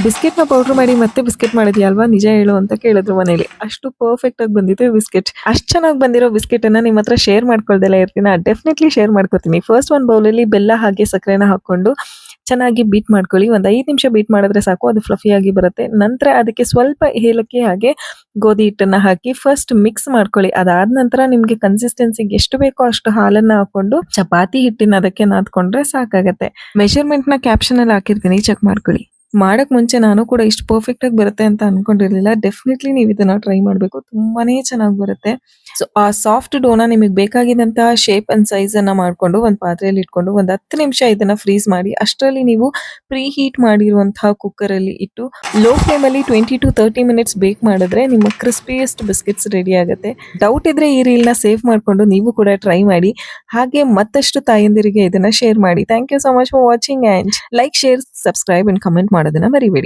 ಬಿಸ್ಕೆಟ್‌ನ powder ಮಾಡಿ ಮತ್ತೆ biscuit ಮಾಡಿದ್ಯಾ ಅಲ್ವಾ? ನಿಜ ಹೇಳು ಅಂತ ಕೇಳಿದ್ರು ಮನೇಲಿ. ಅಷ್ಟು ಪರ್ಫೆಕ್ಟ್ ಆಗಿ ಬಂದಿತ್ತು ಬಿಸ್ಕೆಟ್. ಅಷ್ಟ್ ಚೆನ್ನಾಗಿ ಬಂದಿರೋ ಬಿಸ್ಕೆಟನ್ನ ನಿಮ್ಮ ಹತ್ರ ಶೇರ್ ಮಾಡ್ಕೊಳ್ದೆಲೇ ಇರ್ತೀನಾ? ಡೆಫಿನೈಟ್ಲಿ ಶೇರ್ ಮಾಡ್ಕೊತೀನಿ. ಫಸ್ಟ್ ಒಂದು ಬೌಲಲ್ಲಿ ಬೆಲ್ಲ ಹಾಗೆ ಸಕ್ಕರೆನ ಹಾಕೊಂಡು ಚೆನ್ನಾಗಿ ಬೀಟ್ ಮಾಡ್ಕೊಳ್ಳಿ. ಒಂದು 5 ನಿಮಿಷ ಬೀಟ್ ಮಾಡಿದ್ರೆ ಸಾಕು, ಅದು ಫ್ಲಫಿ ಆಗಿ ಬರುತ್ತೆ. ನಂತರ ಅದಕ್ಕೆ ಸ್ವಲ್ಪ ಏಲಕ್ಕಿ ಹಾಗೆ ಗೋಧಿ ಹಿಟ್ಟನ್ನ ಹಾಕಿ ಫಸ್ಟ್ ಮಿಕ್ಸ್ ಮಾಡ್ಕೊಳ್ಳಿ. ಅದಾದ ನಂತರ ನಿಮ್ಗೆ ಕನ್ಸಿಸ್ಟೆನ್ಸಿಗೆ ಎಷ್ಟು ಬೇಕೋ ಅಷ್ಟು ಹಾಲನ್ನ ಹಾಕೊಂಡು ಚಪಾತಿ ಹಿಟ್ಟಿನ ಅದಕ್ಕೆ ನಾದ್ಕೊಂಡ್ರೆ ಸಾಕಾಗತ್ತೆ. ಮೆಷರ್‌ಮೆಂಟ್‌ನ ಕ್ಯಾಪ್ಷನಲ್ಲಿ ಹಾಕಿರ್ತೀನಿ, ಚೆಕ್ ಮಾಡ್ಕೊಳ್ಳಿ. ಮಾಡಕ್ ಮುಂಚೆ ನಾನು ಕೂಡ ಇಷ್ಟು ಪರ್ಫೆಕ್ಟ್ ಆಗಿ ಬರುತ್ತೆ ಅಂತ ಅನ್ಕೊಂಡಿರ್ಲಿಲ್ಲ. ಡೆಫಿನೆಟ್ಲಿ ನೀವು ಇದನ್ನ ಟ್ರೈ ಮಾಡ್ಬೇಕು. ತುಂಬಾನೇ ಚೆನ್ನಾಗಿ ಬರುತ್ತೆ. ಸೊ ಆ ಸಾಫ್ಟ್ ಡೋನ ನಿಮಗೆ ಬೇಕಾಗಿದ್ದಂತಹ ಶೇಪ್ ಅಂಡ್ ಸೈಜ್ ಅನ್ನ ಮಾಡ್ಕೊಂಡು ಒಂದು ಪಾತ್ರೆಯಲ್ಲಿ ಇಟ್ಕೊಂಡು ಒಂದು 10 ನಿಮಿಷ ಇದನ್ನ ಫ್ರೀಸ್ ಮಾಡಿ. ಅಷ್ಟರಲ್ಲಿ ನೀವು ಪ್ರೀ ಹೀಟ್ ಮಾಡಿರುವಂತಹ ಕುಕ್ಕರ್ ಅಲ್ಲಿ ಇಟ್ಟು ಲೋ ಫ್ಲೇಮ್ ಅಲ್ಲಿ 20 to 30 ಮಿನಿಟ್ಸ್ ಬೇಕ್ ಮಾಡಿದ್ರೆ ನಿಮ್ಮ ಕ್ರಿಸ್ಪಿಯೆಸ್ಟ್ ಬಿಸ್ಕೆಟ್ಸ್ ರೆಡಿ ಆಗುತ್ತೆ. ಡೌಟ್ ಇದ್ರೆ ಈ ರೀಲ್ನ ಸೇವ್ ಮಾಡ್ಕೊಂಡು ನೀವು ಕೂಡ ಟ್ರೈ ಮಾಡಿ. ಹಾಗೆ ಮತ್ತಷ್ಟು ತಾಯಂದಿರಿಗೆ ಇದನ್ನ ಶೇರ್ ಮಾಡಿ. Thank you so much for watching and like, share, subscribe and comment ಮಾಡೋದನ್ನ ಮರಿಬೇಡಿ.